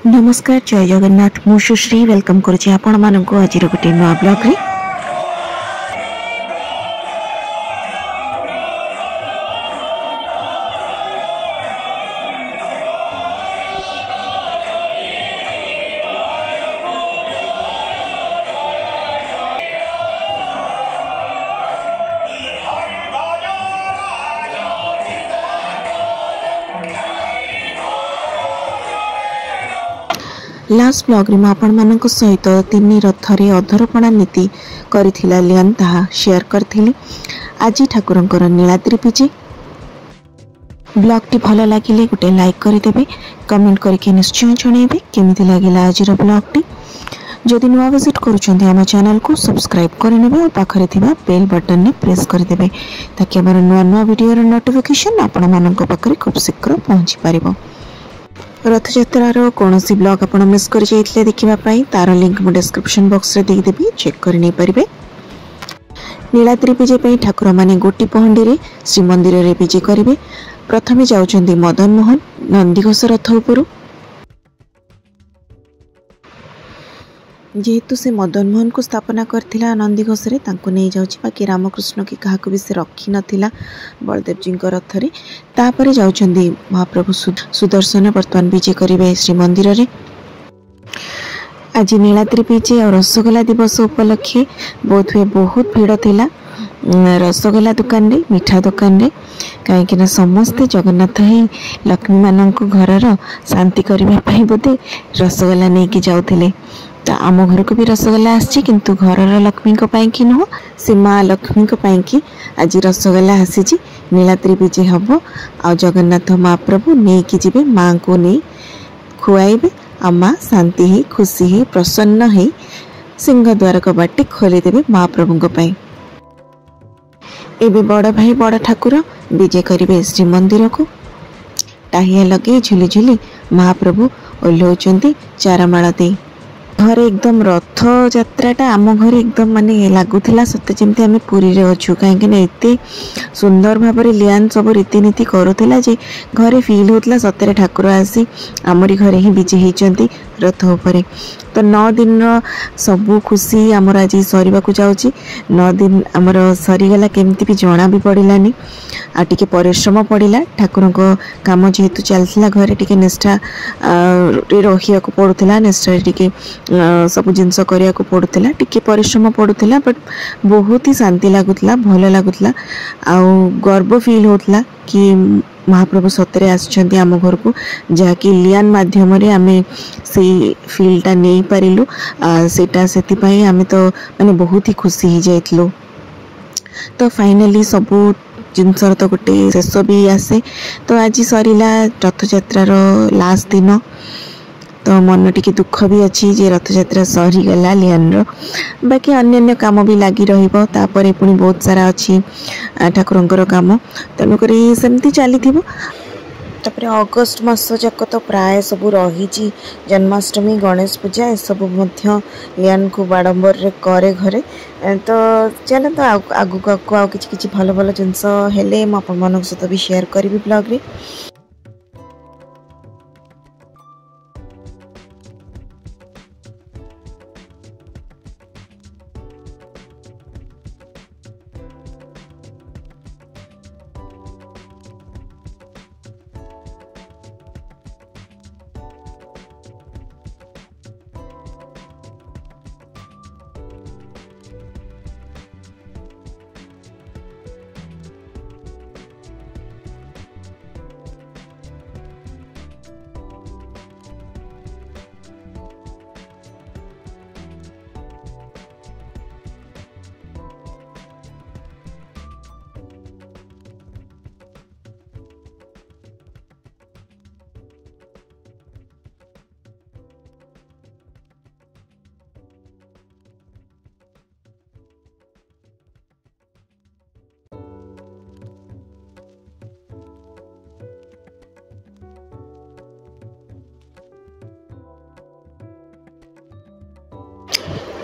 नमस्कार जय जगन्नाथ मु सुश्री वेलकम करुच्ची आपण मानक आज गोटे नुआ ब्लॉग रे। लास्ट ब्लॉग रे आपण मानक सहित तीन रथरे अधरपणा नीति करिथिला लियन ताहा शेयर करथिली। आज ठाकुरंकर नीलाद्री विजे ब्लॉग टी भल लागिले गोटे लाइक करदेवे, कमेंट करके निश्चय जणेबे केमिति लागिला आज ब्लॉग टी। जदि नुआ विजिट करूछन्ते हम चैनल को सब्सक्राइब करनेबे और पाखरे थिबा बेल बटन ने प्रेस करदेबे ताकि हमर नुआ नुआ वीडियो रो नोटिफिकेशन आपण मानक पाखरे खूब शीघ्र पहुंची पारिबो। रथयात्रार कौन सी ब्लॉग आप मिस कर देखापी तार लिंक मु डिस्क्रिप्शन बॉक्स रे देदेवी, चेक कर नहीं पारे। नीलाद्री विजे ठाकुर माने गोटी पहंडी रे श्रीमंदिर रे विजे करेंगे। प्रथमे जाउछन्ती मदन मोहन नंदीघोष रथ उपरू। जेहेतु से मदन मोहन को स्थापना करथिला नंदीघोष रे तांको नहीं जाउछि, बाकी रामकृष्ण की कहा भी से रखी नथिला बलदेव जी रथ रे। तापरे जाउछन्ती महाप्रभु सुदर्शन वर्तमान विजे करिवे श्रीमंदिर रे। आज नीलाद्री विजे और रसगोला दिवस उपलक्षे बोध हुए बहुत भीड़ थिला रसगोला दुकान रे, मिठा दुकान रे, कहीं समस्ते जगन्नाथ ही लक्ष्मी मानक घर शांति करने बोधे रसगोला नहीं कि जाउथिले। तो आम घर को भी रसगोला आसी किंतु घर लक्ष्मी की नुह से माँ लक्ष्मी की आज रसगोला आसी नीलाद्री विजे हम आ जगन्नाथ महाप्रभु नहीं कि जीवे माँ को नहीं खुआइबे आ माँ शांति ही खुशी ही प्रसन्न ही सिंह द्वार को बाटे खोलीदेवे महाप्रभु। एबे बड़ भाई बड़ ठाकुर विजे करिवे श्रीमंदिर को। टाहिया लगे झुली झुली महाप्रभु ओह्लौचंती चारमाला दे। घर एकदम रथ यात्राटा आम घर एकदम माने लगुला सत्य जमी आम पुरी रे अच्छु, कहीं एते सुंदर भाव लियान सब रीतिनीति करूला जे घरे फिल होता सतरे ठाकुर आसी आमरी घरे ही विजे होती रथ उपरे। तो 9 दिन सबू खुशी आमर आज सरीबा को जाउची। 9 दिन आमर सरीगला केमती भी जना भी पड़ानी आ टिके परिश्रम पड़ा। ठाकुर को काम जेहेतु चलता घरे टिके निष्ठा रहिया को पड़ूला, निष्ठा टिके सब जिनस करिया को पड़ूला, टिके परिश्रम पड़ूला, बट बहुत ही शांति लगुला, भल लगुला आ गर्व फील होता कि महाप्रभु सतरे आसछन्ती आम घर को, जहाँकि लियान माध्यम रे आमे से फीलटा नहीं पारिलु। सेटा सेति पई आमे तो माने बहुत ही खुशी ही जाइतलु। तो फाइनली सबू जिनसर तो गोटे शेष भी आसे। तो आज सरीला रथयात्रार लास्ट दिन, तो मन टिके दुख भी अच्छी जे रथयात्रा सरीगला लियान। बाकी अन्य काम भी लगी रहिबो, तापरे पुणी बहुत सारा अच्छी ठाकुरंकर काम, तेणुक सेमती चली। तापर अगस्ट मास जाक तो प्राय सब रही जन्माष्टमी गणेश पूजा ए सब लियान को बाड़ंबर रे करे घरे। तो चलो तो आगु आउ किछि भल भल जिनस हेले मु आपन मानक सहित भी शेयर करी ब्लॉग रे।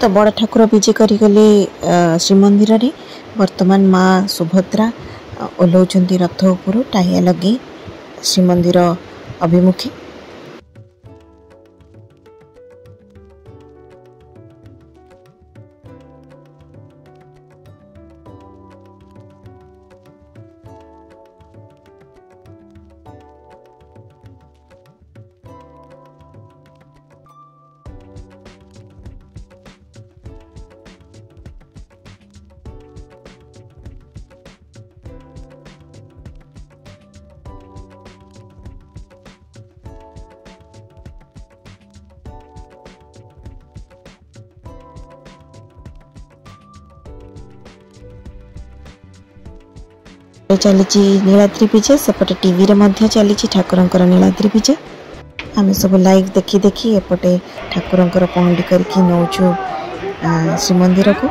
तो बड़ ठाकुर विजे करिगले श्रीमंदिर रे। वर्तमान माँ सुभद्रा ओह्लाउछन्ति रथ उपरू टाहिया लगे श्रीमंदिर अभिमुखी। चली नीलाद्री विजे सेपटे टीवी रे मध्य चली ठाकुरंकर नीलाद्री विजे। आम सब लाइव देखी देखी एपटे ठाकुरंकर पहंडी करके नौचु श्रीमंदिर को।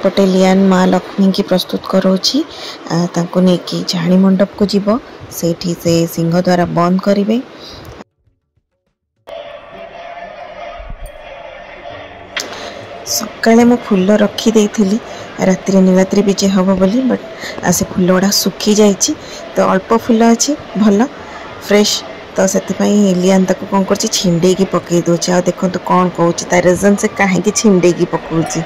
पटे लियान माँ लक्ष्मी की प्रस्तुत करोची तांको नेकी झाणी मंडप को जीव सेठी से सिंह द्वारा बंद करिवे। सकाळे मु फूल रखी देइथिली रात्रि नीलाद्री विजे हबो बोली, बट से फूल गुड़ा सुखी जाइछि तो अल्प फूल अछि भल फ्रेश, तो से लियान ताको कौन कर छिंडे की पकई दौचे। आ देखो तो कौन कहूँ तार रिजन से कहीं छिंडे की पकाउछि।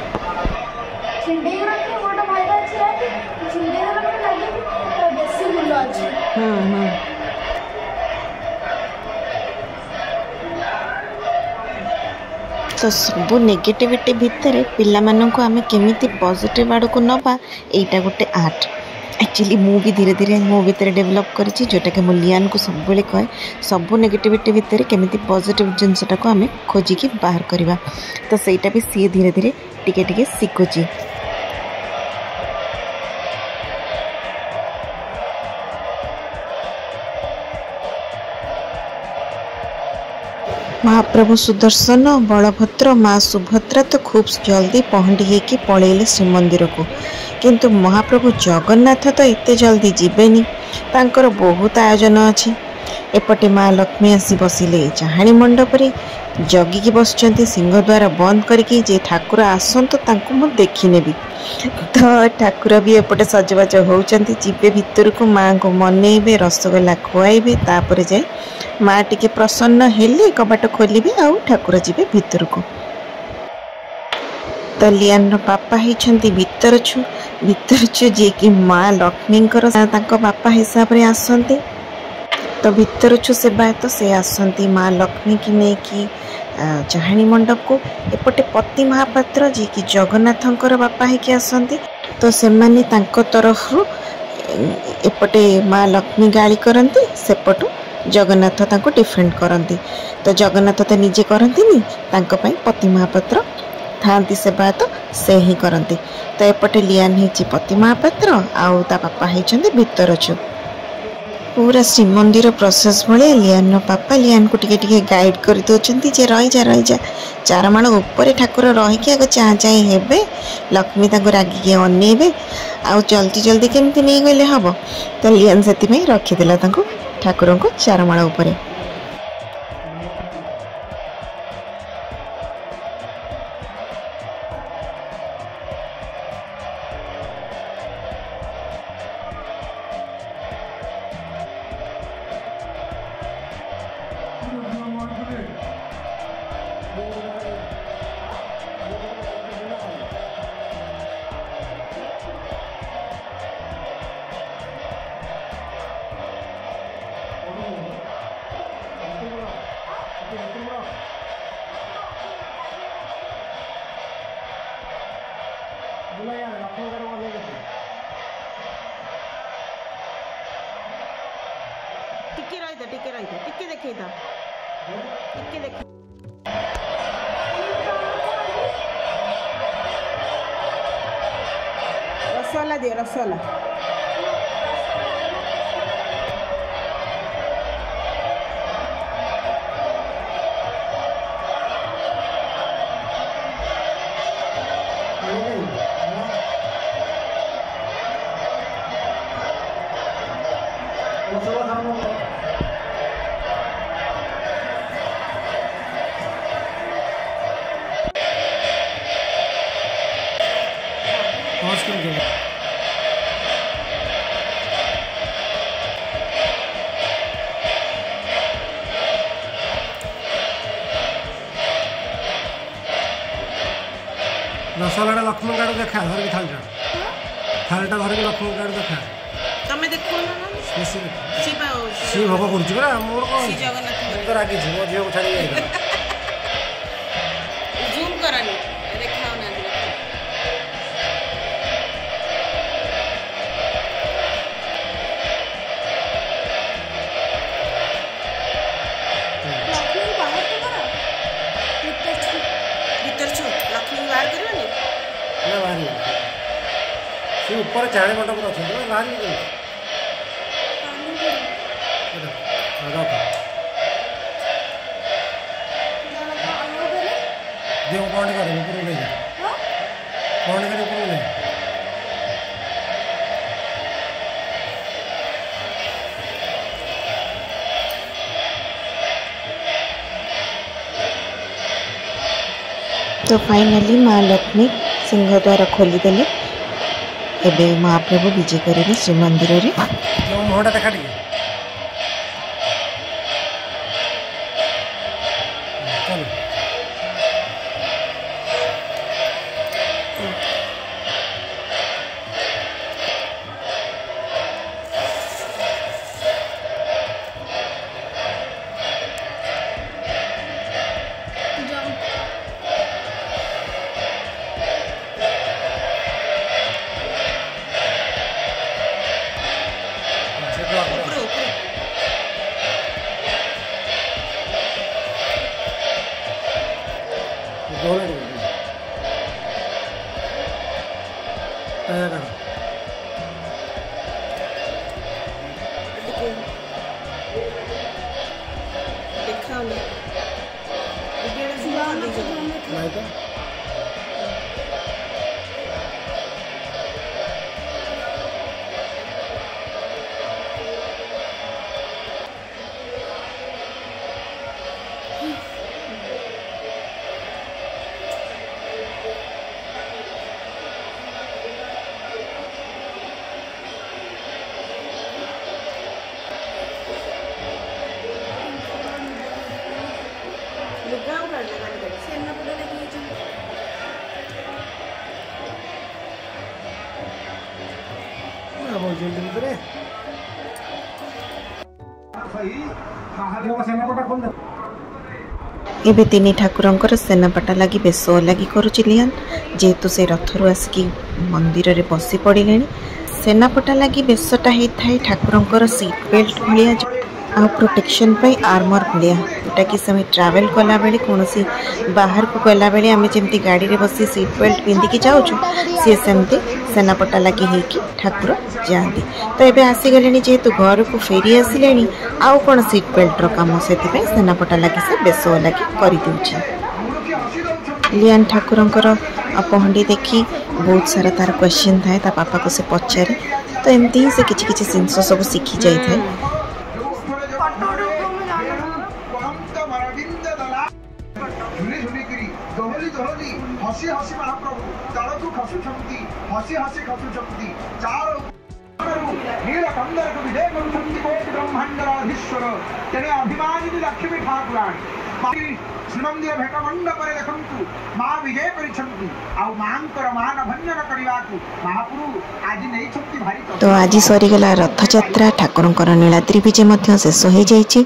तो सब नेगेटिविटी भितर पिला मानक आम केमिति पॉजिटिव आड़ को नवा एटा गोटे आर्ट। एक्चुअली मु भी धीरे धीरे मो भीतर डेवलप करी जोटा कि लियान को सब बेले कहे सब नेगेटिविटी भितर केमिति पॉजिटिव जिनसटा को आम खोजिकी बाहर करवा, तो सहीटा भी सी धीरे धीरे टिके टिके शिखुची। महाप्रभु सुदर्शन बलभद्र माँ सुभद्रा तो खूब जल्दी पहंडी होकी पलैले श्रीमंदिर को, किंतु महाप्रभु जगन्नाथ तो इते जल्दी जीवेनी, तांकर बहुत आयोजन अच्छी। एपटे माँ लक्ष्मी आसी बसिले चाहाणी मंडप रे जगिकी बसचंती सिंह द्वारा बंद करके जे ठाकुर आसंत तांको मु देखी नेबी। तो ठाकुर भी एपटे सजबाज होउचंती, जीवे भितर को माँ को मनइबे रसगोल्ला खुआइबे, तापर जाए माँ टिके प्रसन्न हेले कबाट खोलिबे आउ ठाकुर जीवे भितर को। तो लियान पापा होइछंती भितरछु जे कि माँ लक्ष्मींकर तांको बापा हिसाब रे आसंती। तो भितरछु सेवायत से आसंती माँ लक्ष्मी की नहीं कि चाहाणी मंडप को। एपटे पति महापात्र जी कि जगन्नाथंकर बापा है कि आसंती, तो सेमानी तांको तरफ एपटे माँ लक्ष्मी गाली करंती, सेपटू जगन्नाथ तांको डिफेंड करंती। तो जगन्नाथ तो निजे करंतीनी, तांको पई पति महापात्र थांती सेवायत से ही करंती। तो एपटे लियान ही पति महापात्र आउ ता बापा होइछंती भितरछु। पूरा श्रीमंदिर प्रोसेस भले लियान पापा लियान को टिके टिके गाइड कर दौरान जे रही जा चारमाण ऊपर ठाकुर रहीकि आगे चाँ चाँ हेबे, लक्ष्मी ताको रागिके अनेबे आउ जल्दी जल्दी केमती नहीं गले हम। तो लियान से रखीदेला ठाकुर को चारमाण उपरे। टिके रही टिके देखई था टिके देख रसगोल्ला दियो रसगोल्ला। रसगोल्ला लक्ष्मण गाड़ देखा धरिक थालटा थालटा धरिक लक्ष्मण गाड़ देखा तमे देखो ना सी भोग कर मोर कौन रागी मो झील को छाड़ी जूम करानी देखाओ ना ऊपर चाणे मंडप अच्छे बाहर देव कौन कर ऊपर ले कौन कर ऊपर ले तो फाइनली माँ लक्ष्मी सिंहद्वार खोलीदेले एबे महाप्रभु विजय करेंगे श्रीमंदिर रे मुहटा देखा चलो एबे तीन ठाकुरंकर सेनापटा लगी बेश लगी करुची लियान जेहेतु से रथरु आसिकी मंदिर रे बसी पड़े सेनापटा लगी बेशटा होता है ठाकुरंकर सीट बेल्ट भाया आ प्रोटेक्शन पे आर्मर भाया जोटा कि से ट्रावेल कला बेले कौन सी बाहर को गला बेले आम जमी गाड़ी रे बसी सीट बेल्ट पिंधिकी जाऊँ सी सेमती सेनापटा लगी होगी ठाकुर जाती तो ये आसीगले जेहेतु घर को फेरी आसिले आउ कौन सीट बेल्टर कम से सेनापटा लगी से बेश लगी कर लियान ठाकुरंकर पहंडी देखी बहुत सारा तार क्वेश्चन थाए ता पापा को से पचारे तो एमती ही से किछि किछि जिनस सब शिखी जाए श्रीमंदिर भेट मंडप देखु माँ विजय कर तो आज सरीगला रथयात्रा ठाकुर नीलाद्री विजय शेष हो जाइए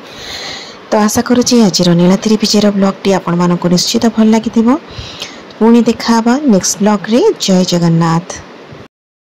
तो आशा करुँचे आज नीलाद्री विजयर ब्लॉग आपण मानक निश्चित भल लगी पुणी देखा नेक्स्ट ब्लॉग रे जय जगन्नाथ।